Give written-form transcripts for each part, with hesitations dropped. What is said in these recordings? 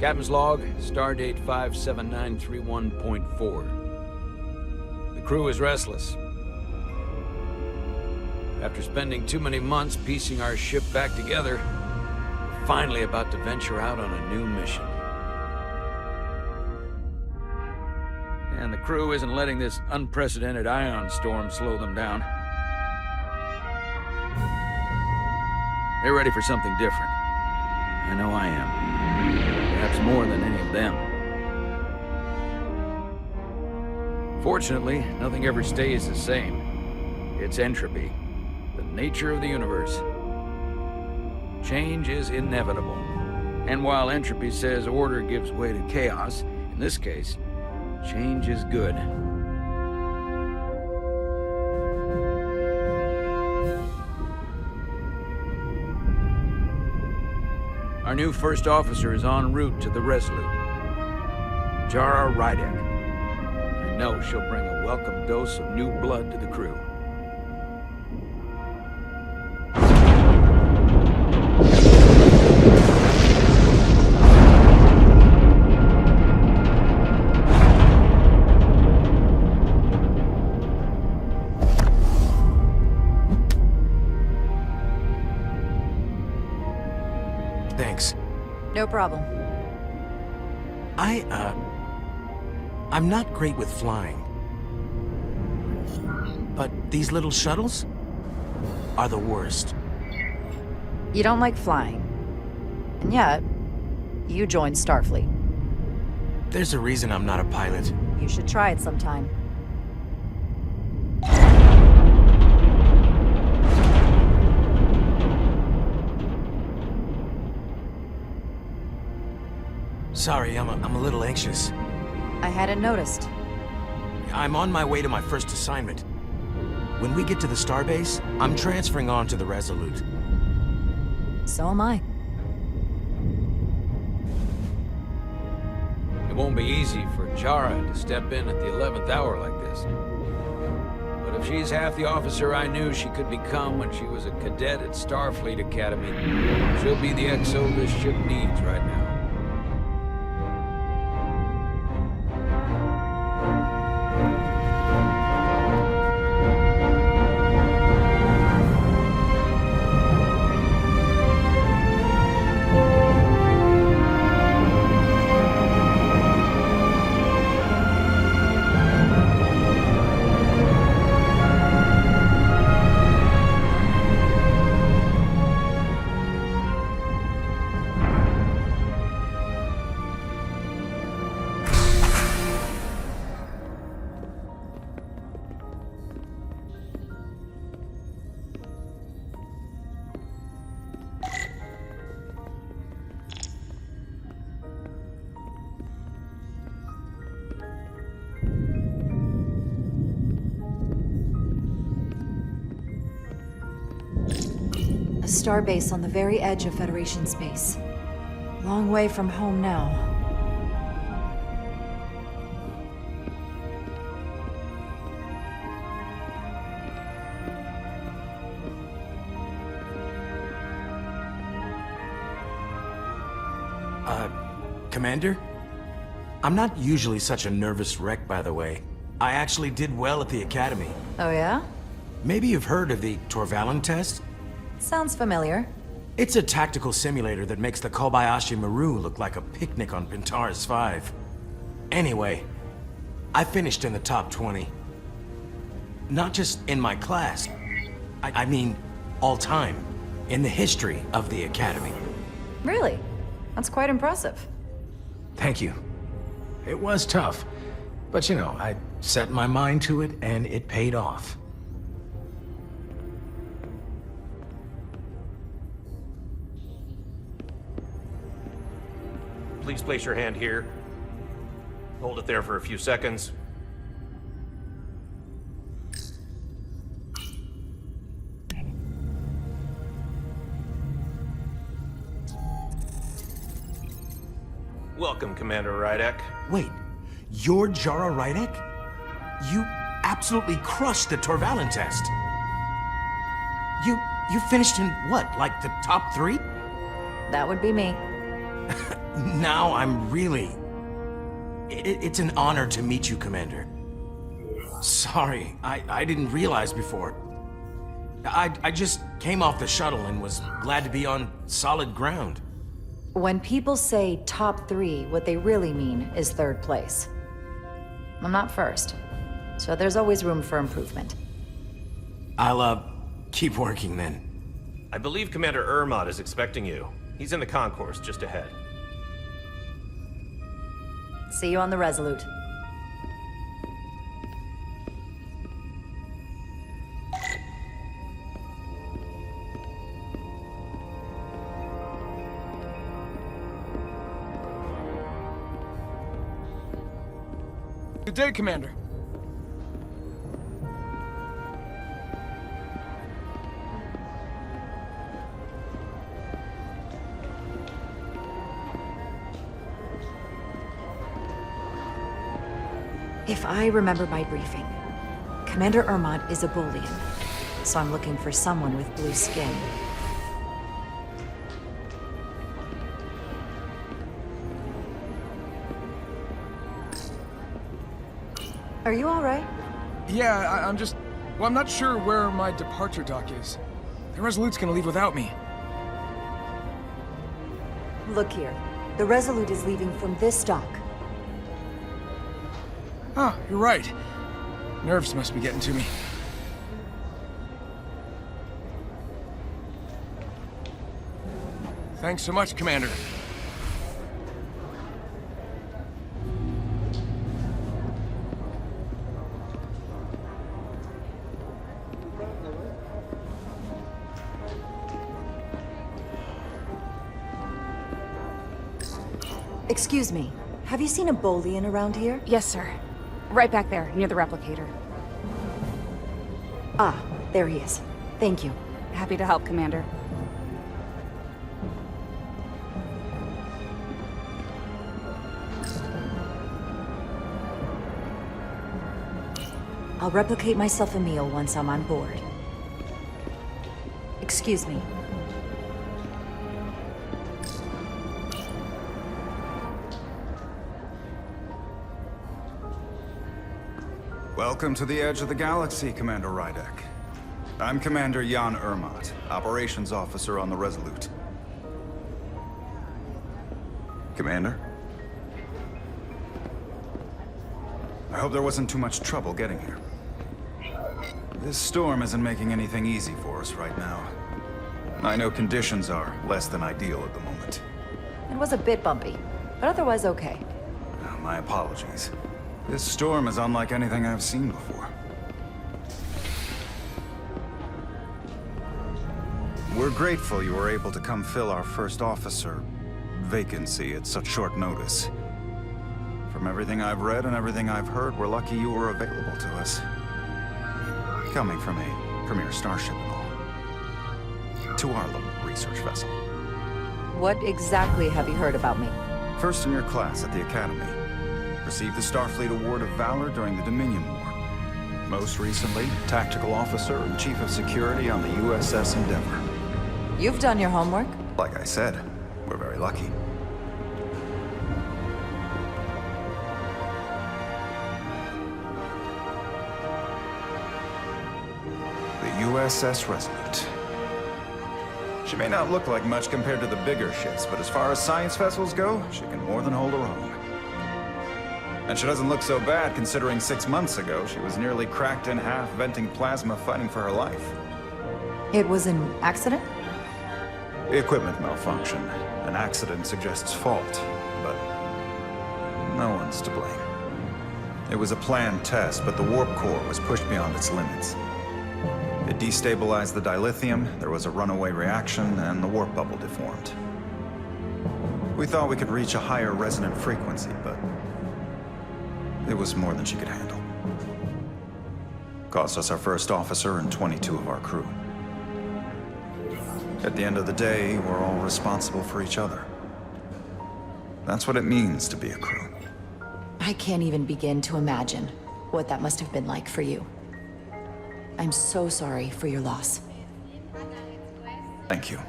Captain's log, stardate 57931.4. The crew is restless. After spending too many months piecing our ship back together, we're finally about to venture out on a new mission. And the crew isn't letting this unprecedented ion storm slow them down. They're ready for something different. I know I am. Perhaps more than any of them. Fortunately, nothing ever stays the same. It's entropy, the nature of the universe. Change is inevitable. And while entropy says order gives way to chaos, in this case, change is good. Our new first officer is en route to the Resolute. Jara Rydek. I know she'll bring a welcome dose of new blood to the crew. Thanks. No problem. I'm not great with flying. But these little shuttles are the worst. You don't like flying. And yet, you joined Starfleet. There's a reason I'm not a pilot. You should try it sometime. Sorry, I'm a little anxious. I hadn't noticed. I'm on my way to my first assignment. When we get to the starbase, I'm transferring on to the Resolute. So am I. It won't be easy for Jara to step in at the 11th hour like this. But if she's half the officer I knew she could become when she was a cadet at Starfleet Academy, she'll be the XO this ship needs right now. A starbase on the very edge of Federation space. Long way from home now. Commander? I'm not usually such a nervous wreck, by the way. I actually did well at the Academy. Oh yeah? Maybe you've heard of the Torvalen test? Sounds familiar. It's a tactical simulator that makes the Kobayashi Maru look like a picnic on Pintaris 5. Anyway, I finished in the top 20. Not just in my class. I mean, all time. In the history of the Academy. Really? That's quite impressive. Thank you. It was tough, but you know, I set my mind to it and it paid off. Please place your hand here. Hold it there for a few seconds. Welcome, Commander Rydek. Wait, you're Jara Rydek? You absolutely crushed the Torvalen test. You finished in what, like the top 3? That would be me. Now I'm really... It's an honor to meet you, Commander. Sorry, I didn't realize before. I just came off the shuttle and was glad to be on solid ground. When people say top 3, what they really mean is 3rd place. I'm not first, so there's always room for improvement. I'll, keep working then. I believe Commander Ermot is expecting you. He's in the concourse just ahead. See you on the Resolute. Good day, Commander. If I remember my briefing, Commander Ermot is a Bolian, so I'm looking for someone with blue skin. Are you all right? Yeah, I'm just... Well, I'm not sure where my departure dock is. The Resolute's gonna leave without me. Look here. The Resolute is leaving from this dock. Oh, you're right. Nerves must be getting to me. Thanks so much, Commander. Excuse me. Have you seen a Bolian around here? Yes, sir. Right back there, near the replicator. Ah, there he is. Thank you. Happy to help, Commander. I'll replicate myself a meal once I'm on board. Excuse me. Welcome to the edge of the galaxy, Commander Rydek. I'm Commander Jan Ermot, Operations Officer on the Resolute. Commander? I hope there wasn't too much trouble getting here. This storm isn't making anything easy for us right now. I know conditions are less than ideal at the moment. It was a bit bumpy, but otherwise okay. My apologies. This storm is unlike anything I've seen before. We're grateful you were able to come fill our first officer vacancy at such short notice. From everything I've read and everything I've heard, we're lucky you were available to us. Coming from a premier starship and all. To our little research vessel. What exactly have you heard about me? First in your class at the Academy. Received the Starfleet Award of Valor during the Dominion War. Most recently, Tactical Officer and Chief of Security on the USS Endeavor. You've done your homework? Like I said, we're very lucky. The USS Resolute. She may not look like much compared to the bigger ships, but as far as science vessels go, she can more than hold her own. And she doesn't look so bad considering 6 months ago she was nearly cracked in half venting plasma fighting for her life. It was an accident? Equipment malfunction. An accident suggests fault, but no one's to blame. It was a planned test, but the warp core was pushed beyond its limits. It destabilized the dilithium, there was a runaway reaction, and the warp bubble deformed. We thought we could reach a higher resonant frequency, but it was more than she could handle. Cost us our first officer and 22 of our crew. At the end of the day, we're all responsible for each other. That's what it means to be a crew. I can't even begin to imagine what that must have been like for you. I'm so sorry for your loss. Thank you.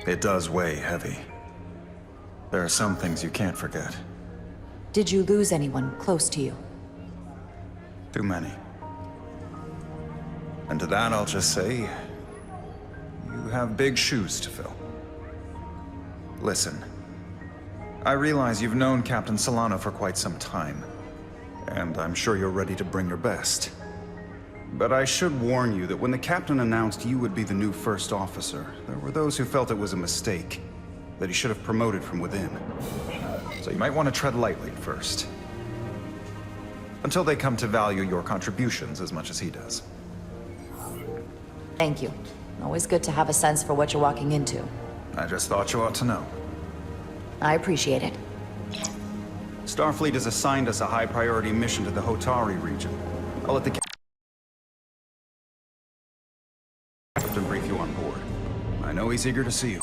It does weigh heavy. There are some things you can't forget. Did you lose anyone close to you? Too many. And to that I'll just say, you have big shoes to fill. Listen, I realize you've known Captain Solano for quite some time, and I'm sure you're ready to bring your best. But I should warn you that when the captain announced you would be the new first officer, there were those who felt it was a mistake, that he should have promoted from within. So you might want to tread lightly at first. Until they come to value your contributions as much as he does. Thank you. Always good to have a sense for what you're walking into. I just thought you ought to know. I appreciate it. Starfleet has assigned us a high-priority mission to the Hotari region. I'll let the captain brief you on board. I know he's eager to see you.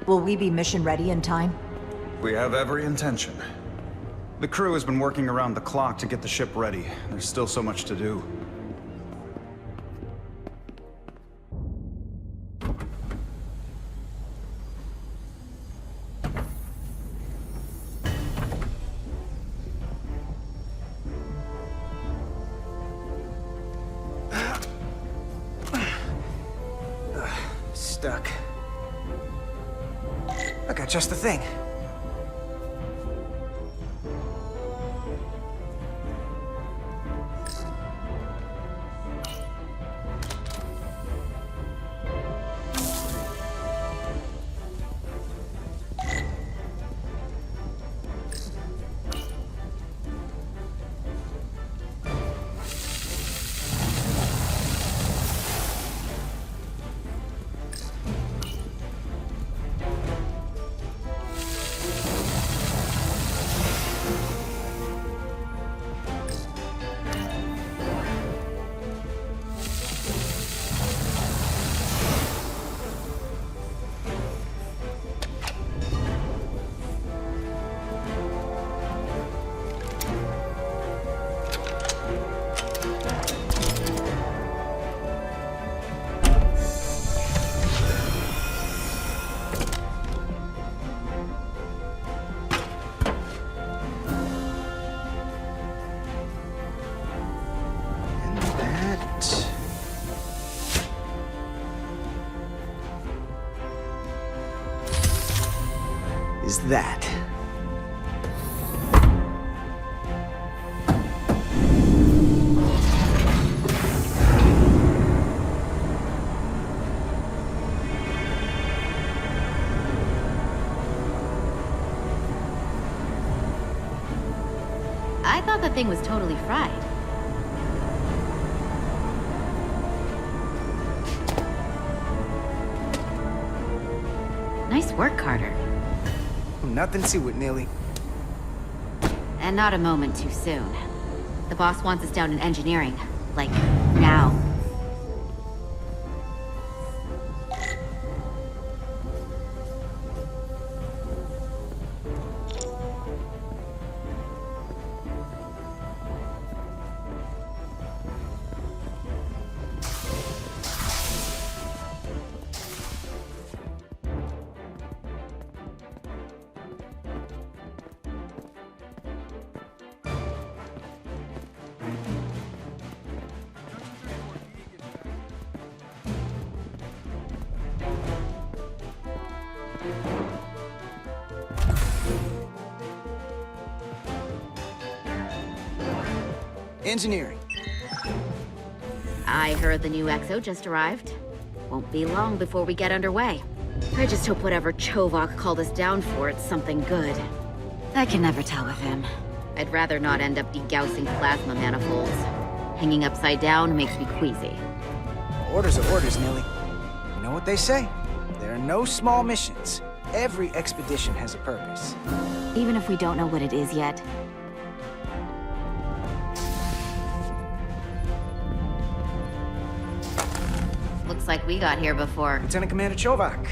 Will we be mission ready in time? We have every intention. The crew has been working around the clock to get the ship ready. There's still so much to do. Stuck. I got just the thing. Is that. I thought the thing was totally fried. Nice work, Carter. Nothing to it, Neely. And not a moment too soon. The boss wants us down in engineering. Like, now. Engineering. I heard the new XO just arrived. Won't be long before we get underway. I just hope whatever Chovak called us down for, it's something good. I can never tell with him. I'd rather not end up degaussing plasma manifolds. Hanging upside down makes me queasy. Orders are orders, Neely. You know what they say? There are no small missions. Every expedition has a purpose. Even if we don't know what it is yet. Looks like we got here before. Lieutenant Commander Chovak.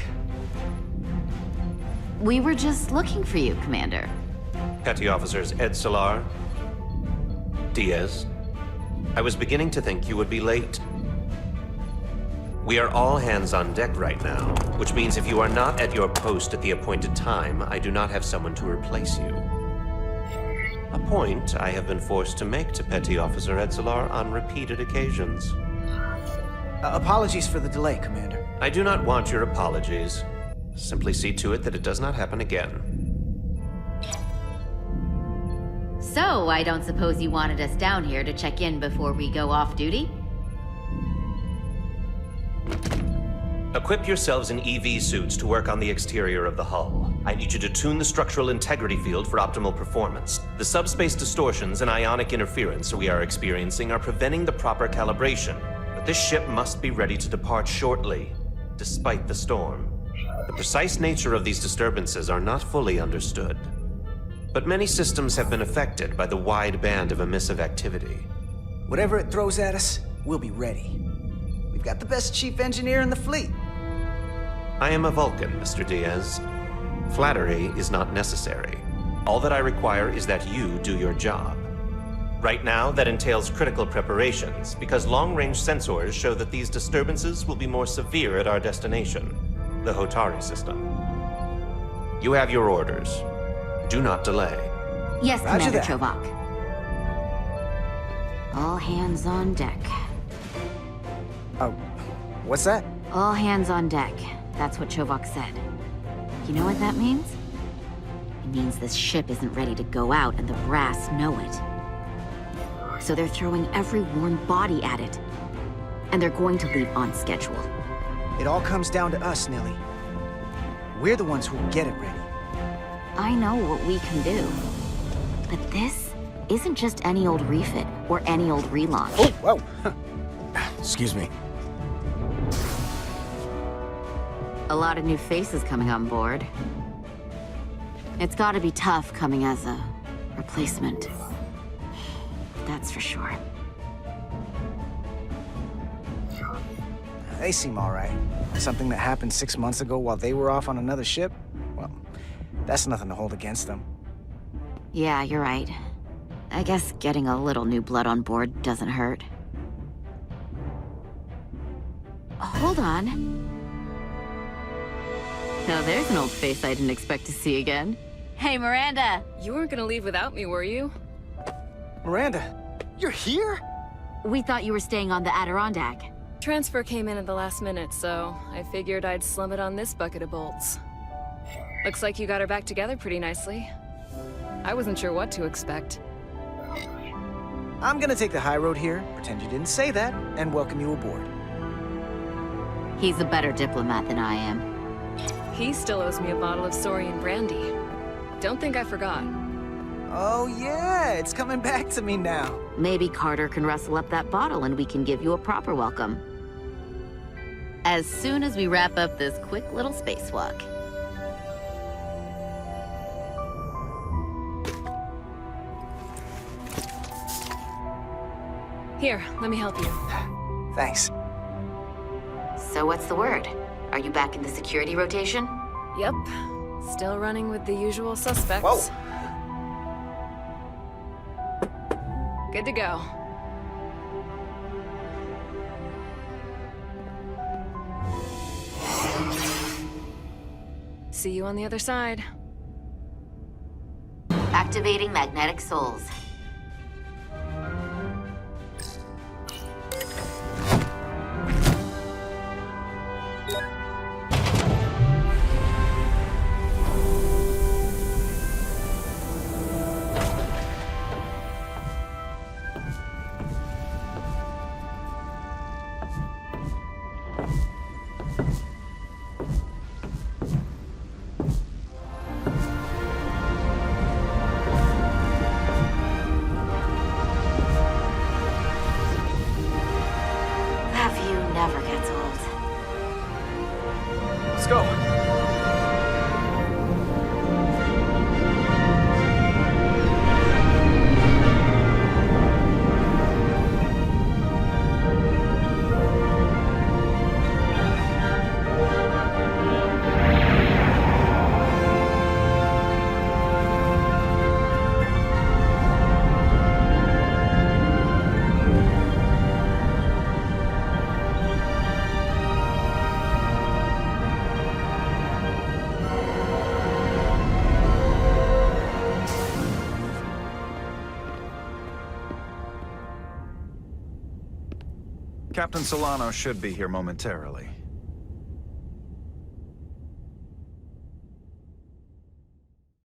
We were just looking for you, Commander. Petty Officers Ed Solar, Diaz. I was beginning to think you would be late. We are all hands on deck right now, which means if you are not at your post at the appointed time, I do not have someone to replace you. A point I have been forced to make to Petty Officer Ed Solar on repeated occasions. Apologies for the delay, Commander. I do not want your apologies. Simply see to it that it does not happen again. So, I don't suppose you wanted us down here to check in before we go off duty? Equip yourselves in EV suits to work on the exterior of the hull. I need you to tune the structural integrity field for optimal performance. The subspace distortions and ionic interference we are experiencing are preventing the proper calibration. But this ship must be ready to depart shortly, despite the storm. The precise nature of these disturbances are not fully understood. But many systems have been affected by the wide band of emissive activity. Whatever it throws at us, we'll be ready. We've got the best chief engineer in the fleet. I am a Vulcan, Mr. Diaz. Flattery is not necessary. All that I require is that you do your job. Right now, that entails critical preparations, because long-range sensors show that these disturbances will be more severe at our destination, the Hotari system. You have your orders. Do not delay. Yes, Roger Commander that. Chovak. All hands on deck. Oh, what's that? All hands on deck. That's what Chovak said. You know what that means? It means this ship isn't ready to go out and the brass know it. So they're throwing every warm body at it. And they're going to leave on schedule. It all comes down to us, Nelly. We're the ones who will get it ready. I know what we can do. But this isn't just any old refit or any old relaunch. Oh, whoa. Excuse me. A lot of new faces coming on board. It's gotta be tough coming as a replacement. That's for sure. They seem all right. Something that happened 6 months ago while they were off on another ship? Well, that's nothing to hold against them. Yeah, you're right. I guess getting a little new blood on board doesn't hurt. Hold on. Now there's an old face I didn't expect to see again. Hey, Miranda! You weren't gonna leave without me, were you? Miranda, you're here? We thought you were staying on the Adirondack. Transfer came in at the last minute, so I figured I'd slum it on this bucket of bolts. Looks like you got her back together pretty nicely. I wasn't sure what to expect. I'm gonna take the high road here, pretend you didn't say that, and welcome you aboard. He's a better diplomat than I am. He still owes me a bottle of Saurian brandy. Don't think I forgot. Oh yeah, it's coming back to me now. Maybe Carter can rustle up that bottle and we can give you a proper welcome. As soon as we wrap up this quick little spacewalk. Here, let me help you. Thanks. So what's the word? Are you back in the security rotation? Yep. Still running with the usual suspects. Whoa! Good to go. See you on the other side. Activating magnetic souls. Never gets old. Let's go. Captain Solano should be here momentarily.